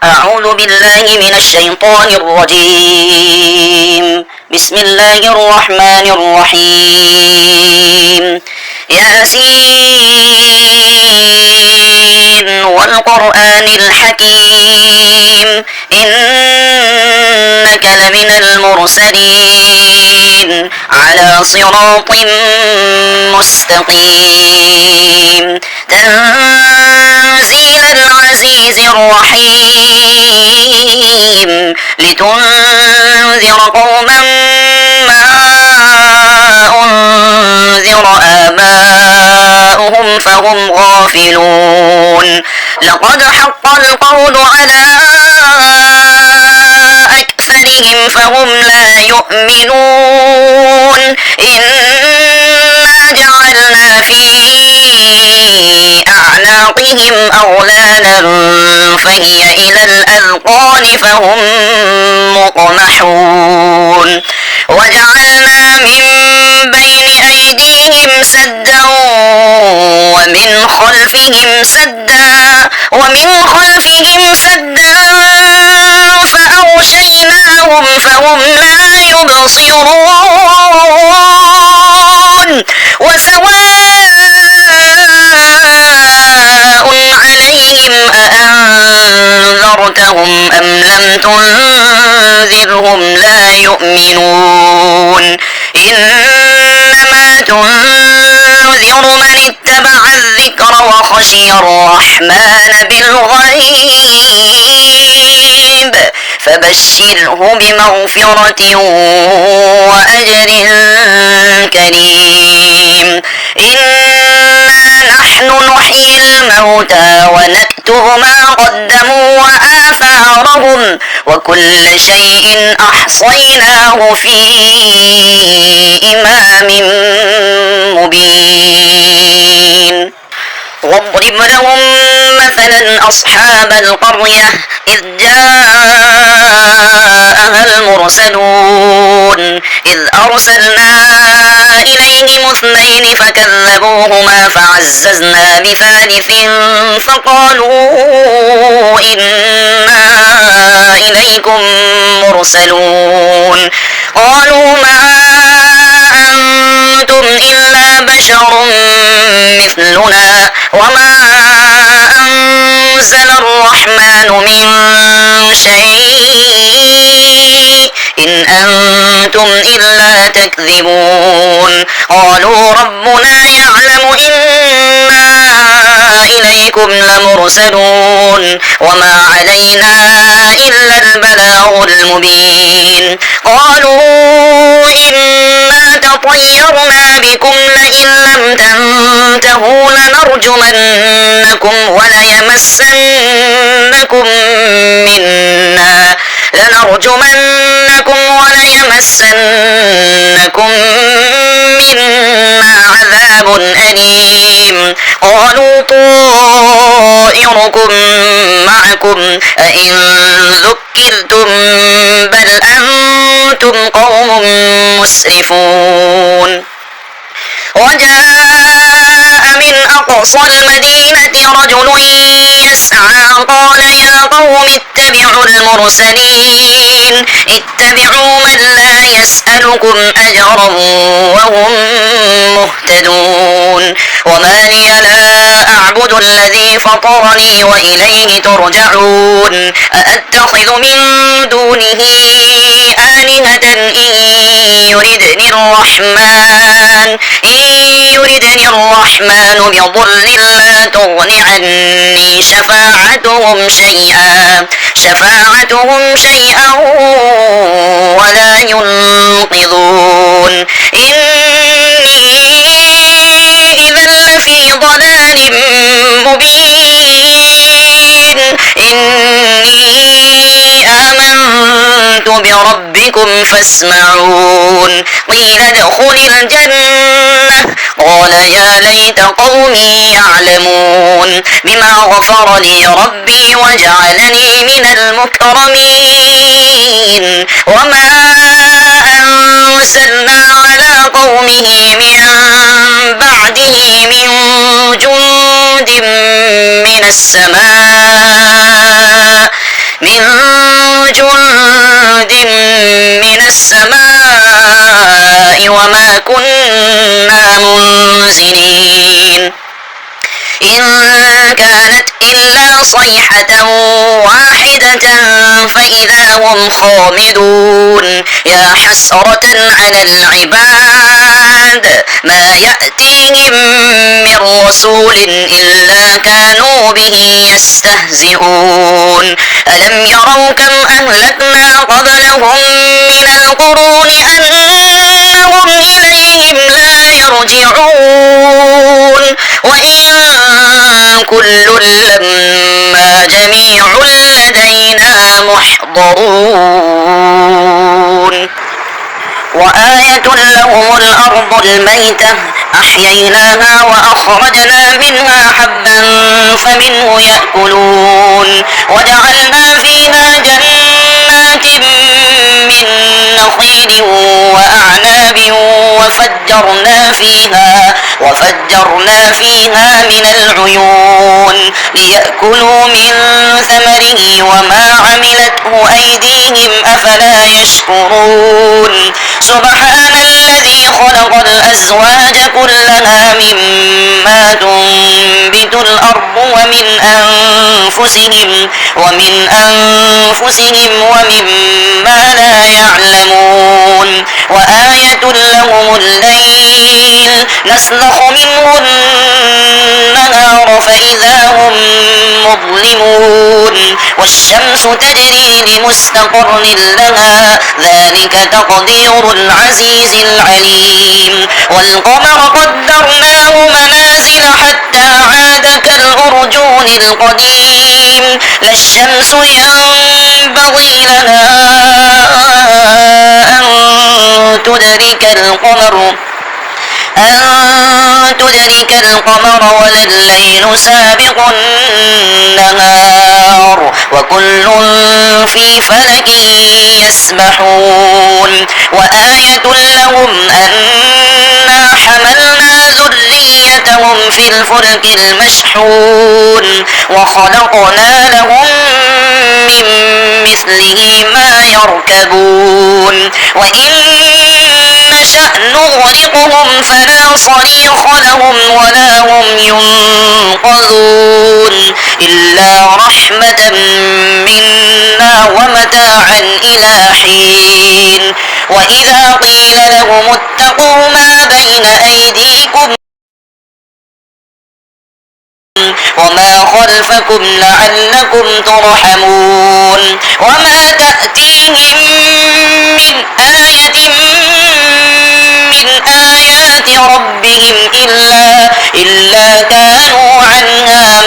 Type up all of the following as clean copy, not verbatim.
أعوذ بالله من الشيطان الرجيم. بسم الله الرحمن الرحيم. ياسين والقرآن الحكيم إنك لمن المرسلين على صراط مستقيم تنزيل العزيز الرحيم لتنذر قوما ما أنذر آباؤهم فهم غافلون لقد حق القول على أكثرهم فهم لا يؤمنون إنا جعلنا في أعناقهم أغلالا فهي إلى الأذقان فهم مقمحون وجعلنا من بين أيديهم سدا ومن خلفهم سدا فأغشيناهم فهم لا يبصرون وسواء عليهم أأنذرتهم أم لم تنذرهم لا يؤمنون إنما تنذر من اتبع الذكر وخشي الرحمن بالغيب فبشره بمغفرة وأجر كريم إنا نحن نحيي الموتى ونكتب ما قدموا وآثارهم وكل شيء أحصيناه في إمام مبين واضرب لهم مثلا أصحاب القرية إذ جاءها المرسلون إذ أرسلنا إليهم اثنين فكذبوهما فعززنا بثالث فقالوا إنا إليكم مرسلون قالوا ما أنتم إلا بشر مثلنا وما أنزل الرحمن من شيء إن أنتم إلا تكذبون قالوا ربنا يعلم إنا إليكم لمرسلون وما علينا إلا البلاغ المبين قالوا إنا تطيرنا بكم لئن لم تنتهوا لنرجمنكم وليمسنكم منا عذاب أليم قالوا طائركم معكم أئن ذكرتم بل أنتم قوم مسرفون وجاء من أقصى المدينة رجل يسعى قال يا قوم اتبعوا المرسلين اتبعوا من لا يسألكم أجرا وهم مهتدون وما لي لا أعبد الذي فطرني وإليه ترجعون أأتخذ من دونه آلهة إن يردني الرحمن بضر لا تغن عني شفاعتهم شيئا ولا ينقذون إني إذا لفي ضلال مبين إني آمنت بربكم فاسمعون قيل ادخل الجنة قال يا ليت قومي يعلمون بما غفر لي ربي وجعلني من المكرمين وما أرسلنا على قومه من بعده من جند من السماء السماء وما كنا منزلين إن كانت إلا صيحة واحدة فإذا هم خامدون يا حسرة على العباد ما يأتيهم من رسول إلا كانوا به يستهزئون ألم يروا كم أهلكنا قبلهم من القرون أنهم إليهم لا يرجعون وإن كل لما جميع لدينا محضرون وآية لهم الأرض الميتة أحييناها وأخرجنا منها حبا فمنه يأكلون وجعلنا فيها جنات من نخيل وأعناب وفجرنا فيها من العيون ليأكلوا من ثمره وما عملته أيديهم أفلا يشكرون سبحان الذي خلق الأزواج كلها مما تنبت الأرض ومن أنفسهم ومما لا يعلمون وآية لهم الليل نسلخ منه النهار فإذا هم مظلمون والشمس تجري لمستقر لها ذلك تقدير العزيز العليم والقمر قدرناه منازل حتى عاد كالأرجون القديم لا الشمس ينبغي لها أن تدرك القمر ولا الليل سابق النهار وكل في فلك يسبحون وآية لهم أنا حملنا ذريتهم في الفلك المشحون وخلقنا لهم من مثله ما يركبون وإن نشأ نغرقهم فلا صريخ لهم ولا هم ينقذون إلا رحمة منا ومتاعا إلى حين وإذا قيل لهم اتقوا ما بين أيديكم وما خلفكم لعلكم ترحمون وما تأتيهم من آية من آيات ربهم إلا كانوا عنها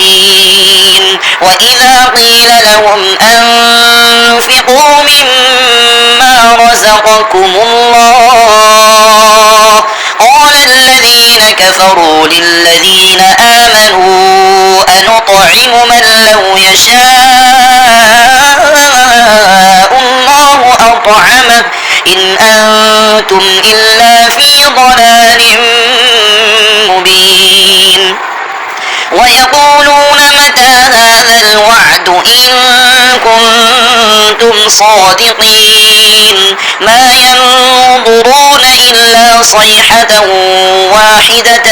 معرضين وإذا قيل لهم أنفقوا مما رزقكم الله قال الذين كفروا للذين آمنوا أنطعم من لو يشاء الله أطعمه إن أنتم إلا في ضلال مبين ويقولون متى هذا الوعد إن كنتم صادقين ما ينظرون إلا صيحة واحدة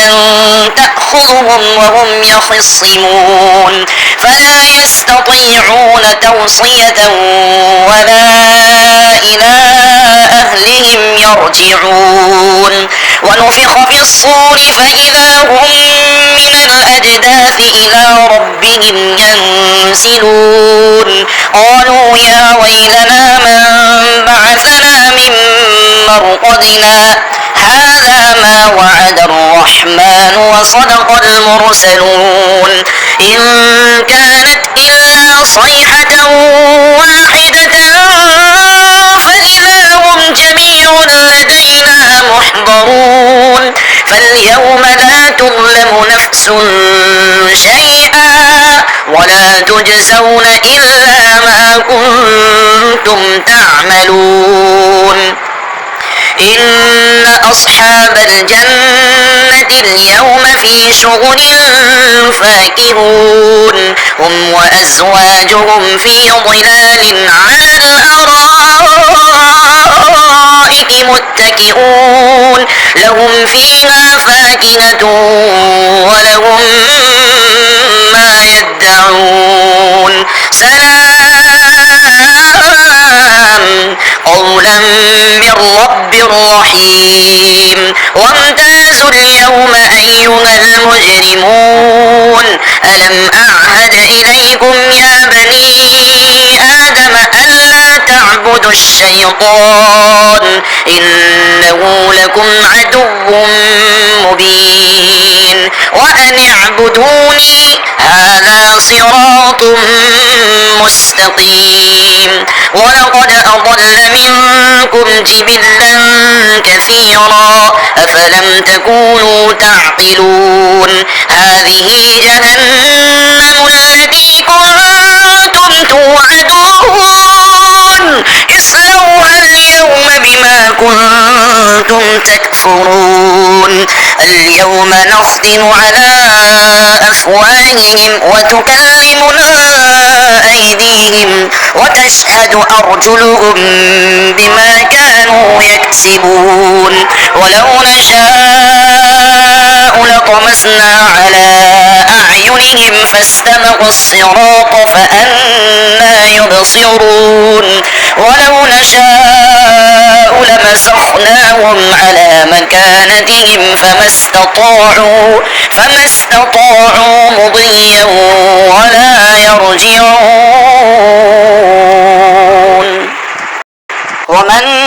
تأخذهم وهم يخصمون فلا يستطيعون توصية ولا إلى أهلهم يرجعون ونفخ في الصور فإذا هم من الأجداث إلى ربهم ينسلون قالوا يا ويلنا من بعثنا من مرقدنا هذا ما وعد الرحمن وصدق المرسلون إن كانت إلا صيحة واحدة فإذا هم جميع لدينا محضرون فاليوم لا تظلم نفس شيئا ولا تجزون إلا ما كنتم تعملون إن أصحاب الجنة اليوم في شغل فاكهون هم وأزواجهم في ظلال على الأرائك الأرائك متكئون لهم فيها فاكهة ولهم ما يدعون سلام قولا من رب رحيم وامتازوا اليوم أيها المجرمون ألم أعهد إليكم يا بني آدم ألا تعبدوا الشيطان إنه لكم عدو مبين وأن اعبدوني هذا صراط مستقيم ولقد أضل منكم جبلا كثيرا أفلم تكونوا تعقلون هذه جهنم التي كنتم توعدون اصلوها اليوم بما كنتم تكفرون اليوم نختم على أفواههم وتكلمنا أيديهم وتشهد أرجلهم بما كانوا يكسبون ولو نشاء لطمسنا على أعينهم فاستبقوا الصراط فأنى يبصرون ولو نشاء لمسخناهم على مكانتهم فما استطاعوا مضيا ولا يرجعون ومن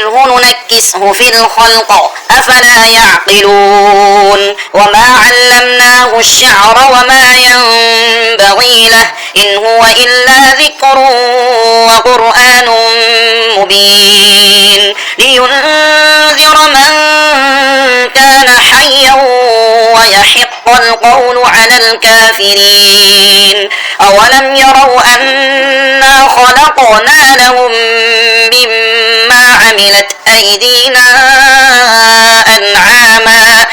نعمره ننكسه في الخلق أفلا يعقلون وما علمناه الشعر وما ينبغي له إن هو إلا ذكر وقرآن مبين لينذر من كان حيا ويحق القول على الكافرين أولم يروا أنا خلقنا لهم مما عملت أيدينا أنعاما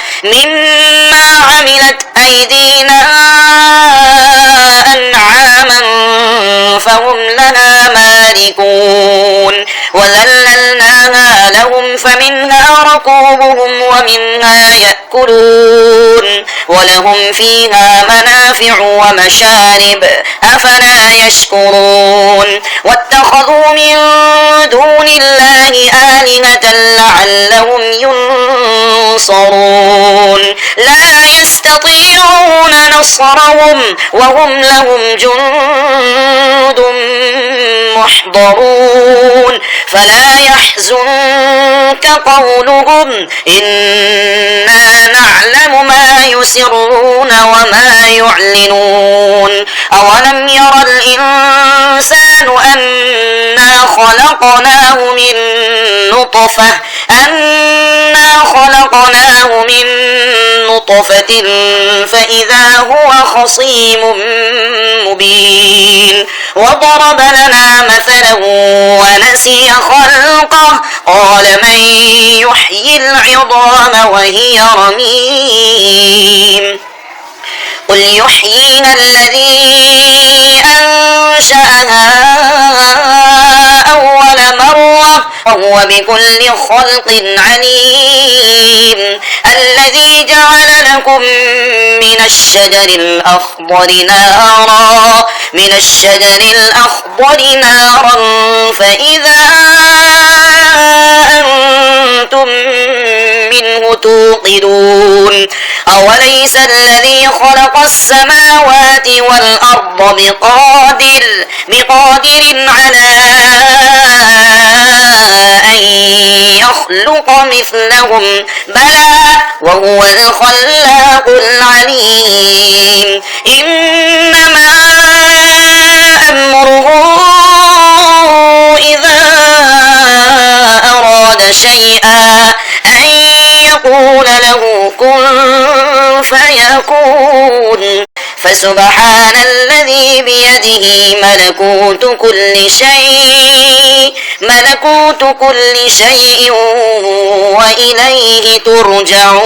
فهم لها مالكون وذللناها لهم فمنها ركوبهم ومنها يأكلون ولهم فيها منافع ومشارب أفلا يشكرون واتخذوا من دون الله آلهة لعلهم ينصرون لا يستطيعون نصرهم وهم لهم جند محضرون فلا يحزنك قولهم إنا نعلم ما يسرون وما يعلنون أولم ير الإنسان أنا خلقناه من نطفة فإذا هو خصيم مبين وضرب لنا مثلا ونسي خلقه قال من يحيي العظام وهي رميم قل يحييها الذي أنشأها أول مرة وهو بكل خلق عليم الذي جعل لكم من الشجر الأخضر نارا فإذا أنتم منه توقدون أوليس الذي خلق السماوات والأرض بقادر على أن يخلق مثلهم بلى وهو الخلاق العليم إنما أمره إذا أراد شيئا أن يقول له كن فيكون فسبحان الذي بيده ملكوت كل شيء وإليه ترجعون.